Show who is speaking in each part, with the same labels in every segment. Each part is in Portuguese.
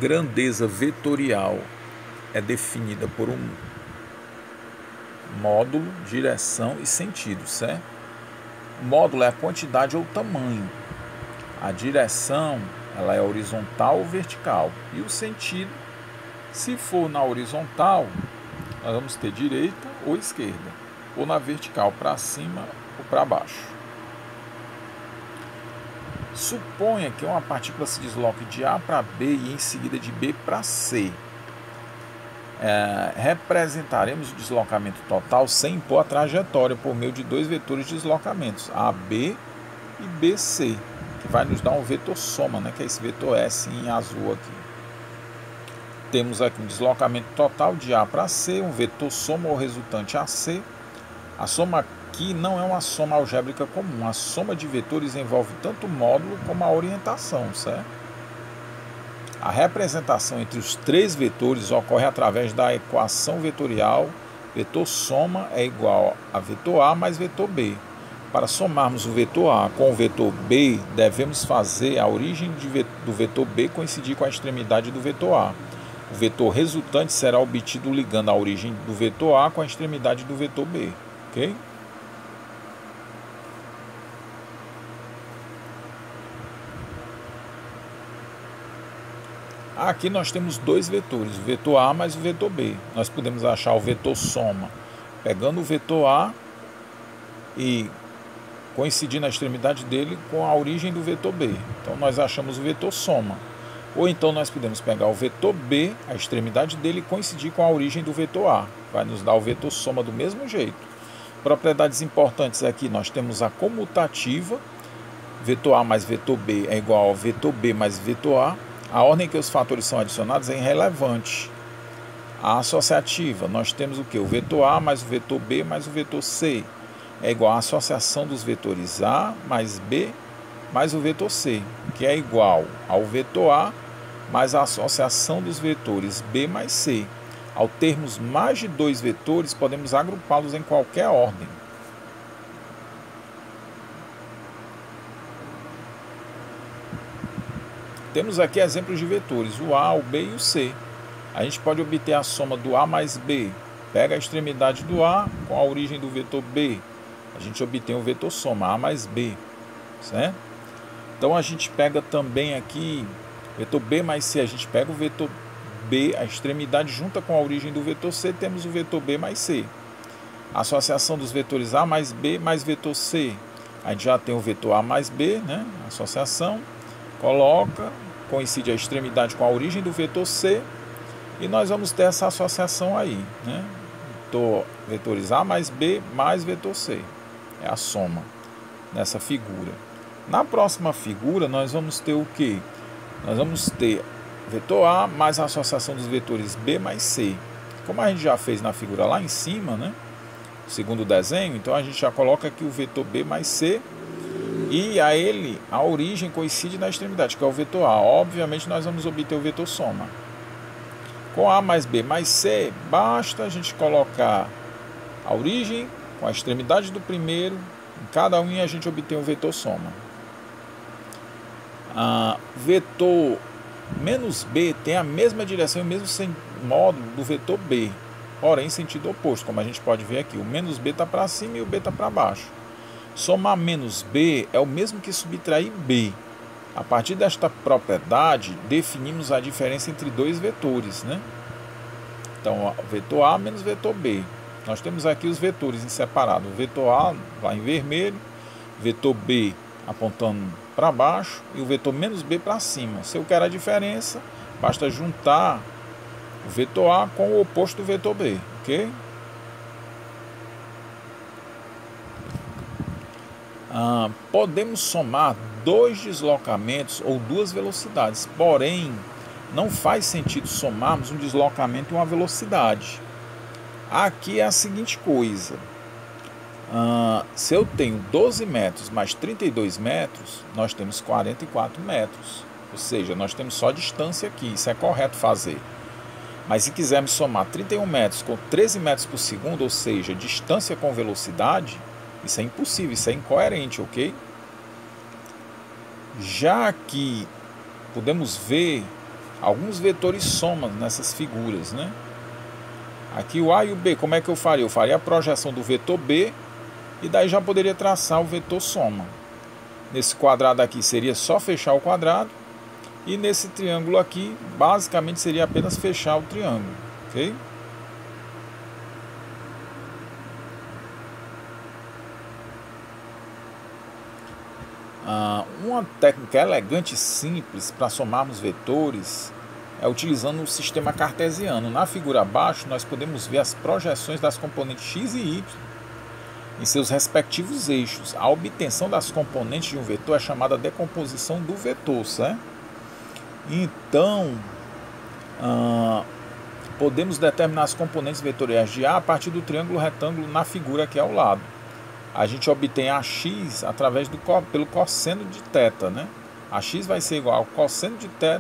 Speaker 1: grandeza vetorial é definida por um módulo, direção e sentido, certo? O módulo é a quantidade ou tamanho. A direção, ela é horizontal ou vertical. E o sentido, se for na horizontal, nós vamos ter direita ou esquerda, ou na vertical, para cima ou para baixo. Suponha que uma partícula se desloque de A para B e em seguida de B para C. Representaremos o deslocamento total sem impor a trajetória por meio de dois vetores de deslocamentos, AB e BC, que vai nos dar um vetor soma, né, que é esse vetor S em azul aqui. Temos aqui um deslocamento total de A para C, um vetor soma ou resultante AC. A soma aqui não é uma soma algébrica comum. A soma de vetores envolve tanto o módulo como a orientação, certo? A representação entre os três vetores ocorre através da equação vetorial. Vetor soma é igual a vetor A mais vetor B. Para somarmos o vetor A com o vetor B, devemos fazer a origem do vetor B coincidir com a extremidade do vetor A. O vetor resultante será obtido ligando a origem do vetor A com a extremidade do vetor B. Ok? Aqui nós temos dois vetores, o vetor A mais o vetor B. Nós podemos achar o vetor soma pegando o vetor A e coincidir na extremidade dele com a origem do vetor B. Então nós achamos o vetor soma. Ou então nós podemos pegar o vetor B, a extremidade dele, e coincidir com a origem do vetor A. Vai nos dar o vetor soma do mesmo jeito. Propriedades importantes aqui, nós temos a comutativa. Vetor A mais vetor B é igual ao vetor B mais vetor A. A ordem que os fatores são adicionados é irrelevante. A associativa, nós temos o que? O vetor A mais o vetor B mais o vetor C é igual à associação dos vetores A mais B mais o vetor C, que é igual ao vetor A mais a associação dos vetores B mais C. Ao termos mais de dois vetores, podemos agrupá-los em qualquer ordem. Temos aqui exemplos de vetores, o A, o B e o C. A gente pode obter a soma do A mais B. Pega a extremidade do A com a origem do vetor B. A gente obtém o vetor soma, A mais B. Certo? Então a gente pega também aqui, vetor B mais C. A gente pega o vetor B, a extremidade junta com a origem do vetor C, temos o vetor B mais C. A associação dos vetores A mais B mais vetor C. A gente já tem o vetor A mais B, né? Associação. Coloca, coincide a extremidade com a origem do vetor C e nós vamos ter essa associação aí, né? Vetores A mais B mais vetor C. É a soma nessa figura. Na próxima figura nós vamos ter o que? Nós vamos ter vetor A mais a associação dos vetores B mais C. Como a gente já fez na figura lá em cima, né? Segundo desenho, então a gente já coloca aqui o vetor B mais C. E a origem coincide na extremidade, que é o vetor A. Obviamente, nós vamos obter o vetor soma. Com A mais B mais C, basta a gente colocar a origem com a extremidade do primeiro. Em cada um a gente obtém o vetor soma. Vetor menos B tem a mesma direção e o mesmo módulo do vetor B, porém em sentido oposto, como a gente pode ver aqui. O menos B está para cima e o B está para baixo. Somar menos B é o mesmo que subtrair B. A partir desta propriedade, definimos a diferença entre dois vetores, né? Então, vetor A menos vetor B. Nós temos aqui os vetores em separado. O vetor A lá em vermelho, vetor B apontando para baixo e o vetor menos B para cima. Se eu quero a diferença, basta juntar o vetor A com o oposto do vetor B, ok? Podemos somar dois deslocamentos ou duas velocidades, porém não faz sentido somarmos um deslocamento e uma velocidade. Aqui é a seguinte coisa, se eu tenho 12 metros mais 32 metros, nós temos 44 metros, ou seja, nós temos só distância aqui, isso é correto fazer. Mas se quisermos somar 31 metros com 13 metros por segundo, ou seja, distância com velocidade, isso é impossível, isso é incoerente, ok? Já que podemos ver alguns vetores somam nessas figuras, né? Aqui o A e o B, como é que eu faria? Eu faria a projeção do vetor B e daí já poderia traçar o vetor soma. Nesse quadrado aqui seria só fechar o quadrado e nesse triângulo aqui basicamente seria apenas fechar o triângulo, ok? Uma técnica elegante e simples para somarmos vetores é utilizando o sistema cartesiano. Na figura abaixo nós podemos ver as projeções das componentes x e y em seus respectivos eixos. A obtenção das componentes de um vetor é chamada decomposição do vetor, certo? Então, podemos determinar as componentes vetoriais de A partir do triângulo retângulo na figura aqui ao lado. A gente obtém AX através pelo cosseno de θ, né? AX vai ser igual ao cosseno de θ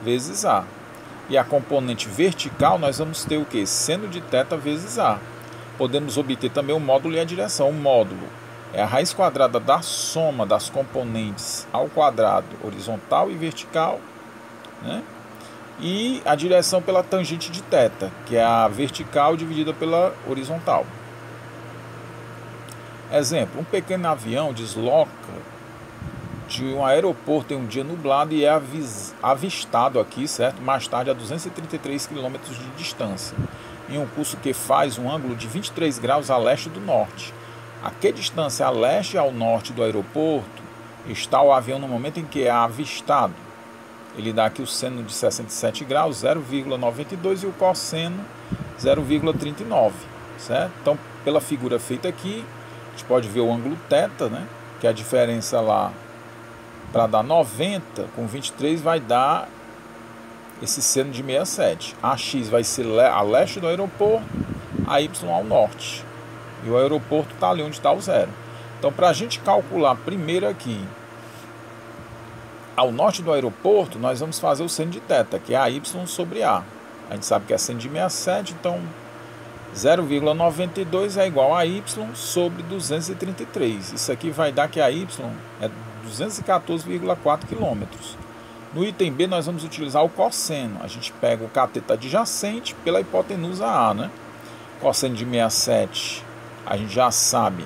Speaker 1: vezes A. E a componente vertical nós vamos ter o quê? Seno de θ vezes A. Podemos obter também o módulo e a direção. O módulo é a raiz quadrada da soma das componentes ao quadrado horizontal e vertical, né? E a direção pela tangente de θ, que é a vertical dividida pela horizontal. Exemplo, um pequeno avião desloca de um aeroporto em um dia nublado e é avistado aqui, certo? Mais tarde a 233 km de distância, em um curso que faz um ângulo de 23 graus a leste do norte. A que distância a leste e ao norte do aeroporto está o avião no momento em que é avistado? Ele dá aqui o seno de 67 graus, 0,92 e o cosseno 0,39, certo? Então, pela figura feita aqui, a gente pode ver o ângulo θ, né? Que é a diferença lá para dar 90 com 23 vai dar esse seno de 67. A x vai ser a leste do aeroporto, a y ao norte. E o aeroporto está ali onde está o zero. Então, para a gente calcular primeiro aqui, ao norte do aeroporto, nós vamos fazer o seno de θ, que é a y sobre A. A gente sabe que é seno de 67, então 0,92 é igual a y sobre 233. Isso aqui vai dar que a y é 214,4 km. No item B nós vamos utilizar o cosseno. A gente pega o cateto adjacente pela hipotenusa A, né? Cosseno de 67 a gente já sabe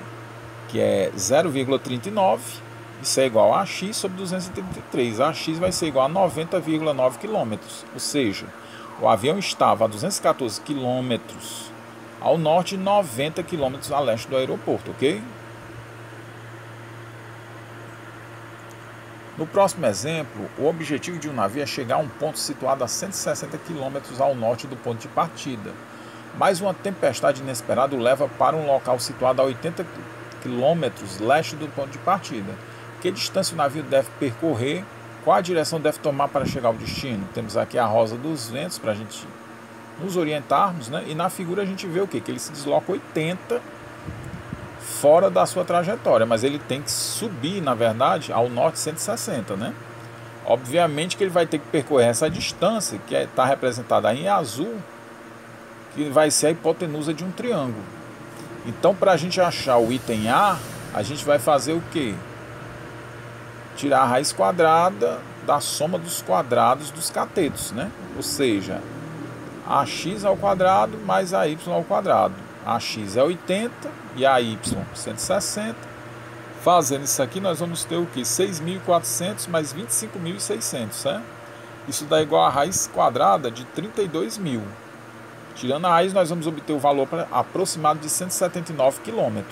Speaker 1: que é 0,39. Isso é igual a x sobre 233. A x vai ser igual a 90,9 km. Ou seja, o avião estava a 214 km ao norte e 90 km a leste do aeroporto, ok? No próximo exemplo, o objetivo de um navio é chegar a um ponto situado a 160 km ao norte do ponto de partida, mas uma tempestade inesperada o leva para um local situado a 80 km leste do ponto de partida. Que distância o navio deve percorrer? Qual a direção deve tomar para chegar ao destino? Temos aqui a rosa dos ventos para a gente nos orientarmos, né? E na figura a gente vê o quê? Que ele se desloca 80 fora da sua trajetória, mas ele tem que subir, na verdade, ao norte 160, né? Obviamente que ele vai ter que percorrer essa distância, que está representada em azul, que vai ser a hipotenusa de um triângulo. Então, para a gente achar o item A, a gente vai fazer o quê? Tirar a raiz quadrada da soma dos quadrados dos catetos, né? Ou seja, ax ao quadrado mais ay ao quadrado. Ax é 80 e ay 160. Fazendo isso aqui, nós vamos ter o que? 6.400 mais 25.600, certo? Isso dá igual a raiz quadrada de 32.000. Tirando a raiz, nós vamos obter o valor aproximado de 179 km.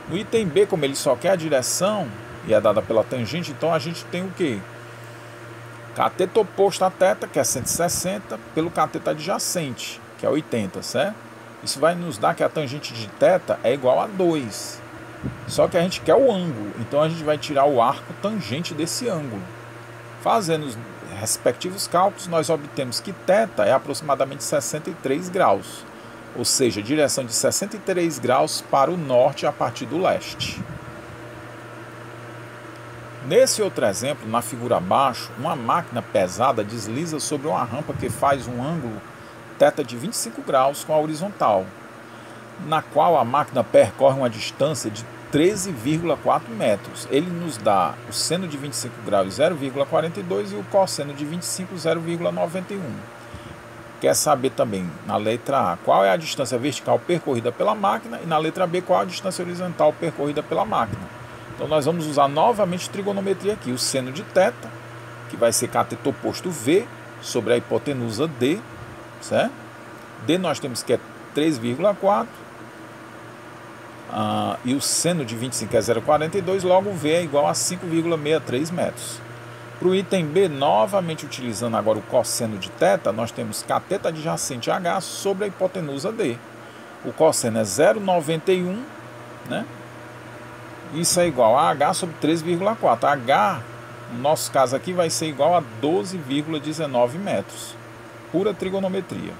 Speaker 1: No item B, como ele só quer a direção e é dada pela tangente, então a gente tem o que? Cateto oposto a θ, que é 160, pelo cateto adjacente, que é 80, certo? Isso vai nos dar que a tangente de θ é igual a 2. Só que a gente quer o ângulo, então a gente vai tirar o arco tangente desse ângulo. Fazendo os respectivos cálculos, nós obtemos que θ é aproximadamente 63 graus, ou seja, direção de 63 graus para o norte a partir do leste. Nesse outro exemplo, na figura abaixo, uma máquina pesada desliza sobre uma rampa que faz um ângulo θ de 25 graus com a horizontal, na qual a máquina percorre uma distância de 13,4 metros. Ele nos dá o seno de 25 graus 0,42 e o cosseno de 25 0,91. Quer saber também, na letra A, qual é a distância vertical percorrida pela máquina e na letra B, qual é a distância horizontal percorrida pela máquina. Então nós vamos usar novamente trigonometria aqui, o seno de θ, que vai ser cateto oposto V, sobre a hipotenusa D, certo? D nós temos que é 3,4, e o seno de 25 é 0,42, logo V é igual a 5,63 metros. Para o item B, novamente utilizando agora o cosseno de θ, nós temos cateto adjacente H sobre a hipotenusa D. O cosseno é 0,91, né? Isso é igual a H sobre 3,4. H, no nosso caso aqui, vai ser igual a 12,19 metros. Pura trigonometria.